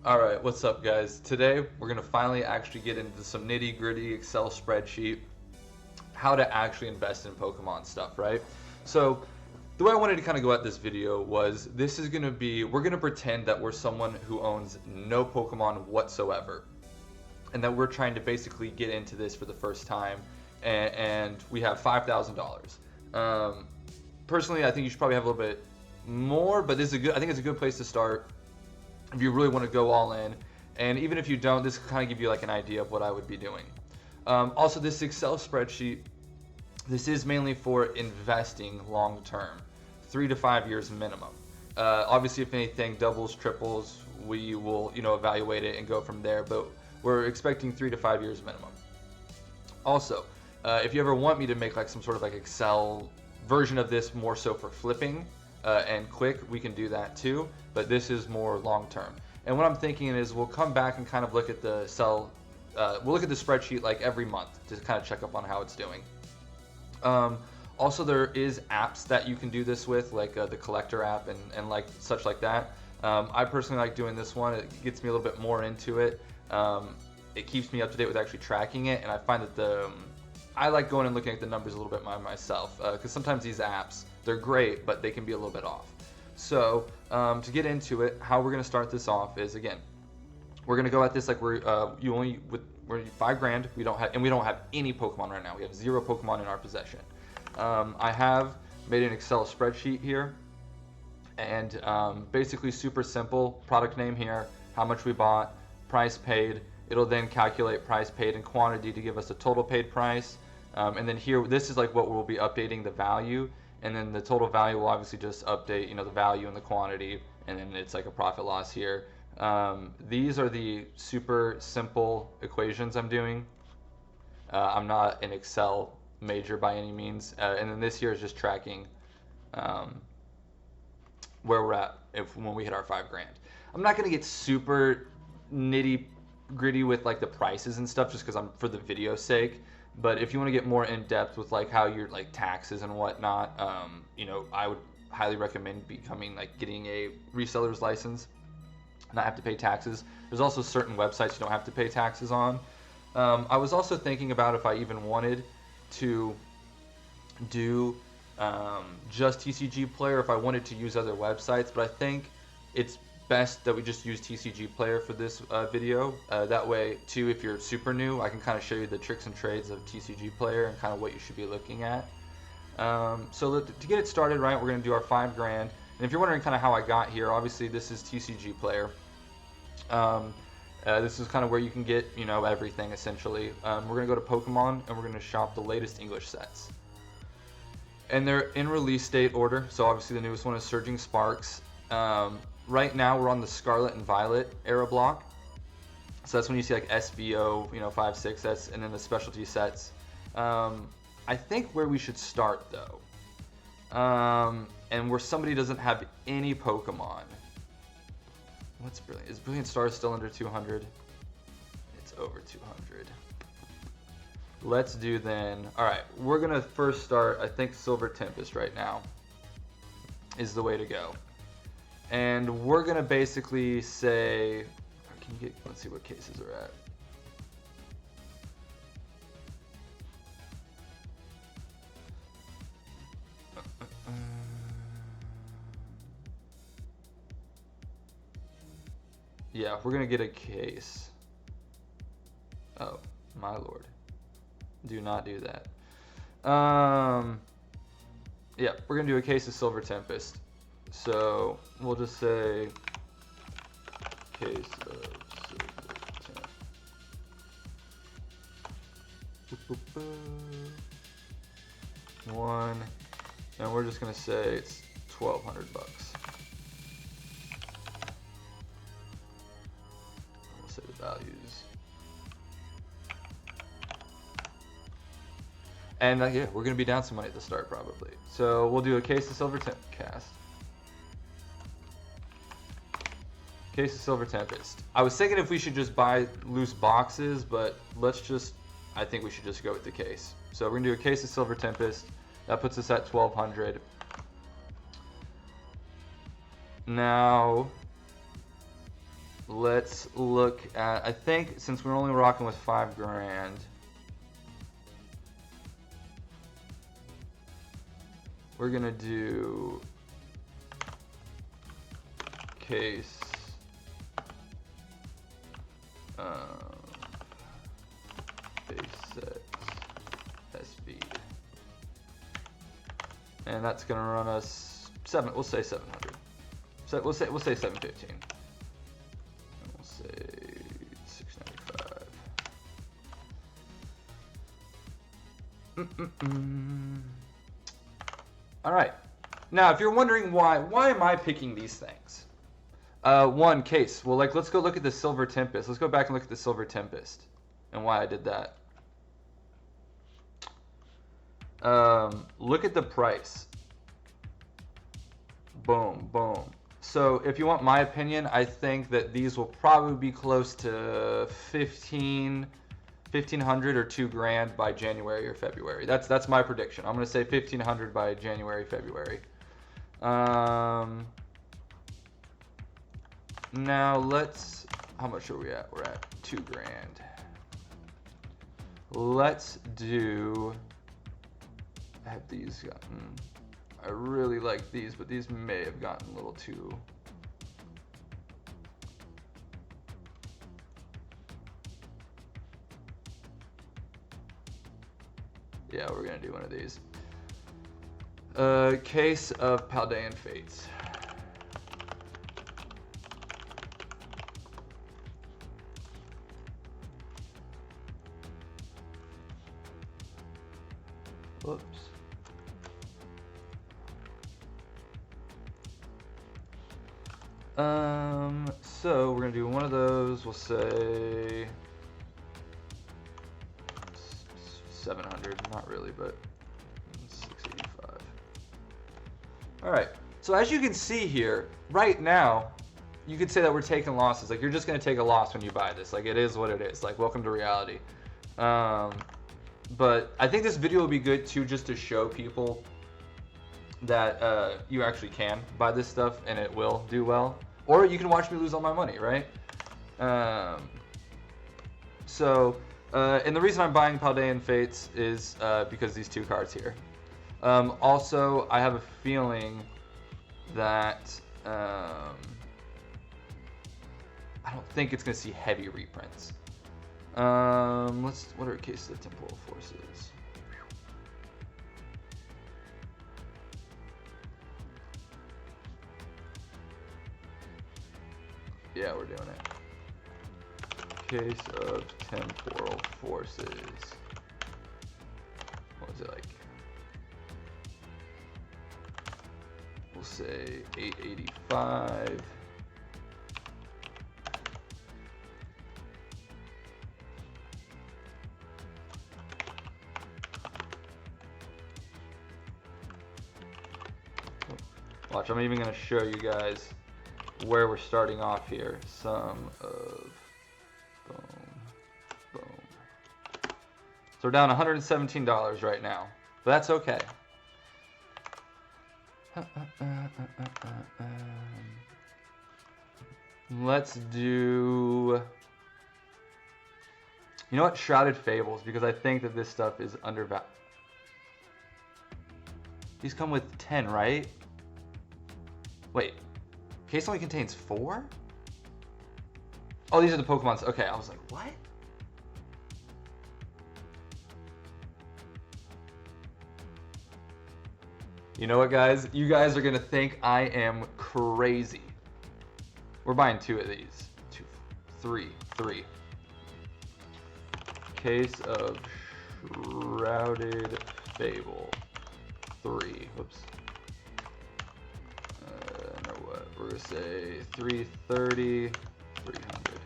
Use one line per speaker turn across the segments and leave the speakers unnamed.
Alright, what's up guys? Today we're going to finally actually get into some nitty gritty Excel spreadsheet, how to actually invest in Pokemon stuff, right? So the way I wanted to kind of go at this video was we're going to pretend that we're someone who owns no Pokemon whatsoever. And that we're trying to basically get into this for the first time, and we have $5,000. Personally, I think you should probably have a little bit more, but I think it's a good place to start if you really want to go all in. And even if you don't, this can kind of give you like an idea of what I would be doing. Also, this Excel spreadsheet, this is mainly for investing long term, 3 to 5 years minimum. Obviously, if anything doubles, triples, we will evaluate it and go from there. But we're expecting 3 to 5 years minimum. Also, if you ever want me to make like some sort of like Excel version of this more so for flipping and quick, we can do that too. But this is more long term. And what I'm thinking is we'll come back and kind of look at the we'll look at the spreadsheet like every month to kind of check up on how it's doing. Also, there is apps that you can do this with, like the collector app and like such like that. I personally like doing this one. It gets me a little bit more into it. It keeps me up to date with actually tracking it, and I find that I like going and looking at the numbers a little bit myself, because sometimes these apps, they're great, but they can be a little bit off. So to get into it, how we're going to start this off is, again, we're going to go at this like we're $5,000. We don't have any Pokemon right now. We have 0 Pokemon in our possession. I have made an Excel spreadsheet here, and basically super simple. Product name here, how much we bought, price paid. It'll then calculate price paid and quantity to give us a total paid price. And then here, this is like what we'll be updating the value. And then the total value will obviously just update, the value and the quantity. And then it's like a profit loss here. These are the super simple equations I'm doing. I'm not an Excel major by any means. And then this here is just tracking where we're at when we hit our $5,000. I'm not going to get super nitty gritty with like the prices and stuff just because I'm for the video's sake. But if you want to get more in depth with like how your like taxes and whatnot, I would highly recommend getting a reseller's license, not have to pay taxes. There's also certain websites you don't have to pay taxes on. I was also thinking about if I even wanted to do just TCGPlayer, if I wanted to use other websites, but I think it's best that we just use TCGPlayer for this video. That way, too, if you're super new, I can kind of show you the tricks and trades of TCGPlayer and kind of what you should be looking at. So to get it started, right, we're going to do our $5,000. And if you're wondering kind of how I got here, obviously this is TCGPlayer. This is kind of where you can get, everything essentially. We're going to go to Pokemon and we're going to shop the latest English sets. And they're in release date order. So obviously the newest one is Surging Sparks. Right now we're on the Scarlet and Violet era block. So that's when you see like SVO, 5, 6, that's, and then the specialty sets. I think where we should start though, and where somebody doesn't have any Pokemon. What's Brilliant? Is Brilliant Star still under 200? It's over 200. Let's do then. All right, we're gonna first start. I think Silver Tempest right now is the way to go. And we're gonna basically say, let's see what cases are at. Yeah, we're gonna get a case. Oh, my lord. Do not do that. Yeah, we're gonna do a case of Silver Tempest. So we'll just say case of Silver Tempest. One, and we're just gonna say it's $1,200. We'll say the values. And yeah, we're gonna be down some money at the start probably. So we'll do a case of Silver Tempest. Case of Silver Tempest. I was thinking if we should just buy loose boxes, but I think we should just go with the case. So we're gonna do a case of Silver Tempest. That puts us at 1,200. Now, let's look at, I think since we're only rocking with 5 grand, we're gonna do case base set SB, and that's gonna run us we'll say 700. So we'll say 715. And we'll say 695. All right. Now, if you're wondering why am I picking these things? One case. Well, like, let's go look at the Silver Tempest. Let's go back and look at the Silver Tempest and why I did that. Look at the price. Boom, boom. So if you want my opinion, I think that these will probably be close to 1,500 or 2 grand by January or February. That's my prediction. I'm gonna say 1,500 by January, February. Now let's, how much are we at? We're at 2 grand. Let's do, have these gotten, I really like these, but these may have gotten a little too, yeah, we're gonna do one of these. Case of Paldean Fates. Whoops. So we're gonna do one of those. We'll say 700. Not really, but 685. All right. So as you can see here, right now, you could say that we're taking losses. Like, you're just gonna take a loss when you buy this. Like, it is what it is. Like, welcome to reality. But I think this video will be good too, just to show people that you actually can buy this stuff and it will do well. Or you can watch me lose all my money, right? And the reason I'm buying Paldean Fates is because these 2 cards here. Also, I have a feeling that I don't think it's going to see heavy reprints. What are cases of Temporal Forces? Yeah, we're doing it. Case of Temporal Forces. What was it like? We'll say 885. Watch, I'm even going to show you guys where we're starting off here. Sum of, boom, boom. So we're down $117 right now, but that's okay. Let's do, you know what, Shrouded Fables, because I think that this stuff is undervalued. These come with 10, right? Wait, case only contains 4? Oh, these are the Pokemons. Okay, I was like, what? You know what, guys? You guys are gonna think I am crazy. We're buying 2 of these. 2, 3. Case of Shrouded Fable. 3. Whoops. We're gonna say 330, 300.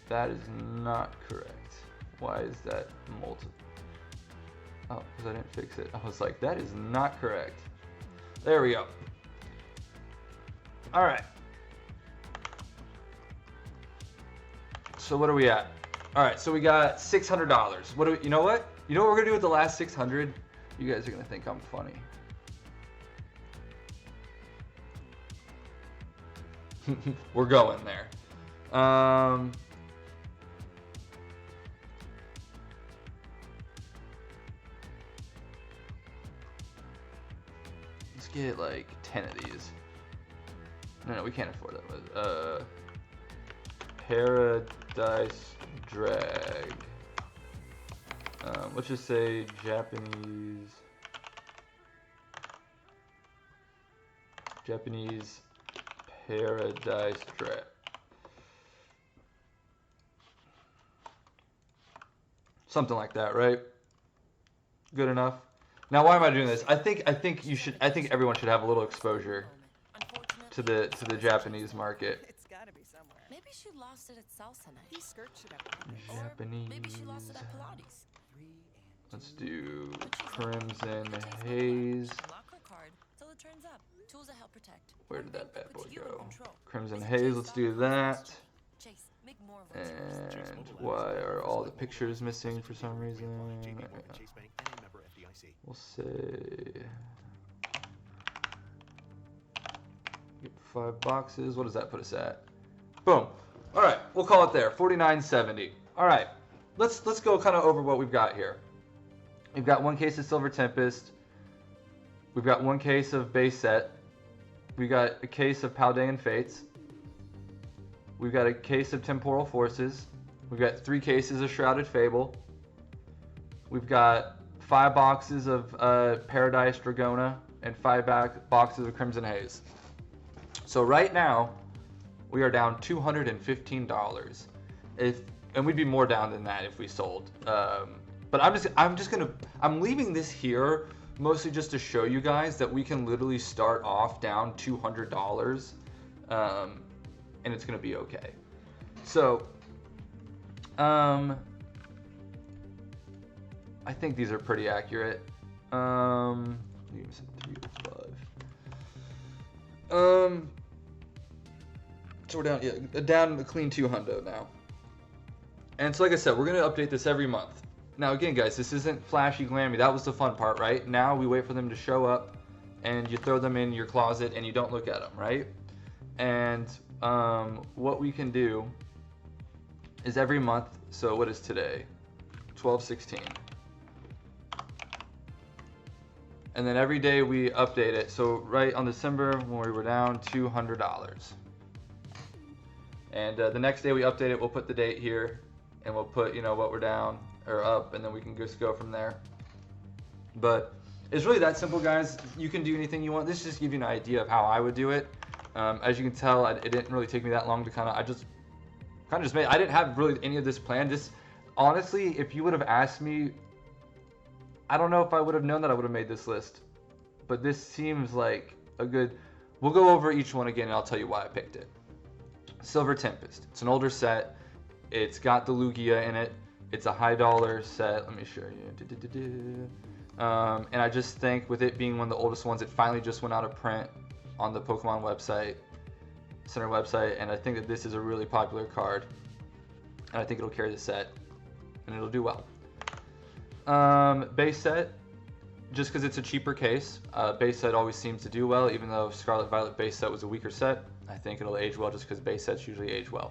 That is not correct. Why is that multiple? Oh, because I didn't fix it. I was like, that is not correct. There we go. All right. So what are we at? All right, so we got $600. What do we, you know what? You know what we're gonna do with the last 600? You guys are gonna think I'm funny. We're going there. Let's get like 10 of these. No, we can't afford that. Paradise Drag. Let's just say Japanese Paradise Drag. Something like that, right? Good enough. Now, why am I doing this? I think everyone should have a little exposure to the Japanese market.
It's gotta be somewhere.
Maybe she lost it at salsa night.
These skirts should have
Japanese.
Maybe she lost it at Pilates.
Let's do Crimson Haze.
Lock her card till it turns up. Tools that help protect.
Where did that bad boy go? Crimson Haze, let's do that.
Chase, make more of it.
And why are all the pictures missing for some reason? We'll say get 5 boxes. What does that put us at? Boom. All right, we'll call it there. $49.70. All right, let's go kind of over what we've got here. We've got 1 case of Silver Tempest. We've got 1 case of base set. We got a case of Paldean Fates. We've got a case of Temporal Forces. We've got 3 cases of Shrouded Fable. We've got 5 boxes of Paradise Dragona and 5 boxes of Crimson Haze. So right now, we are down $215. And we'd be more down than that if we sold. But I'm leaving this here mostly just to show you guys that we can literally start off down $200, and it's gonna be okay. So, I think these are pretty accurate. You said 3 to 5. So we're down a clean 200 now. And so like I said, we're gonna update this every month. Now again, guys, this isn't flashy glammy. That was the fun part, right? Now we wait for them to show up, and you throw them in your closet, and you don't look at them, right? And what we can do is every month. So what is today? 12/16. And then every day we update it. So right on December, when we were down $200. And the next day we update it, we'll put the date here, and we'll put, you know, what we're down or up, and then we can just go from there. But it's really that simple, guys. You can do anything you want. This just gives you an idea of how I would do it. As you can tell, it didn't really take me that long to I just made. I didn't have really any of this planned. Just honestly, if you would have asked me, I don't know if I would have known that I would have made this list. But this seems like a good. We'll go over each one again, and I'll tell you why I picked it. Silver Tempest. It's an older set. It's got the Lugia in it. It's a high dollar set. Let me show you. And I just think with it being one of the oldest ones, it finally just went out of print on the Pokemon Center website, and I think that this is a really popular card, and I think it'll carry the set, and it'll do well. Base set, just because it's a cheaper case. Base set always seems to do well, even though Scarlet Violet base set was a weaker set. I think it'll age well just because base sets usually age well.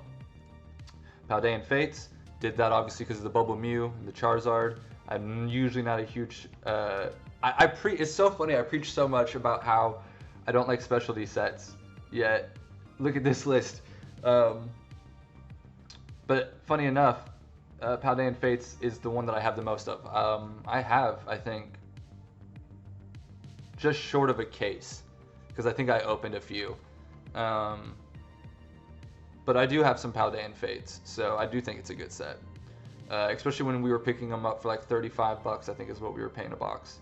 Paldean Fates did that obviously because of the Bubble Mew and the Charizard. I'm usually not a huge. It's so funny. I preach so much about how I don't like specialty sets. Yet, look at this list. But funny enough, Paldean Fates is the one that I have the most of. I have, I think, just short of a case, because I think I opened a few. But I do have some Paldean Fates, so I do think it's a good set. Especially when we were picking them up for like $35, I think is what we were paying a box.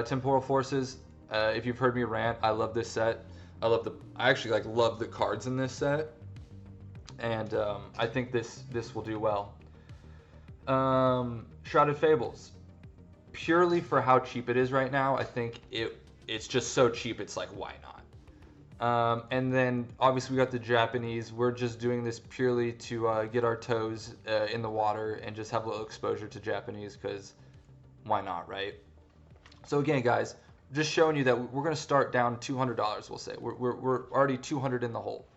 Temporal Forces, if you've heard me rant, I love this set. I actually love the cards in this set, and I think this will do well. Shrouded Fables, purely for how cheap it is right now, I think it's just so cheap. It's like, why not? And then obviously we got the Japanese. We're just doing this purely to get our toes in the water and just have a little exposure to Japanese, because why not, right? So again, guys, just showing you that we're going to start down $200, we'll say. We're already 200 in the hole.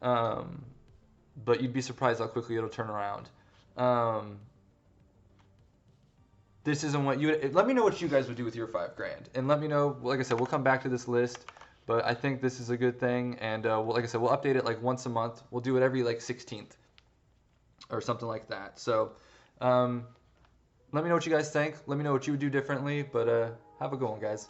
But you'd be surprised how quickly it'll turn around. This isn't what you... Let me know what you guys would do with your $5,000. And let me know, like I said, we'll come back to this list. But I think this is a good thing. And like I said, we'll update it like once a month. We'll do it every like 16th or something like that. So let me know what you guys think. Let me know what you would do differently. But have a good one, guys.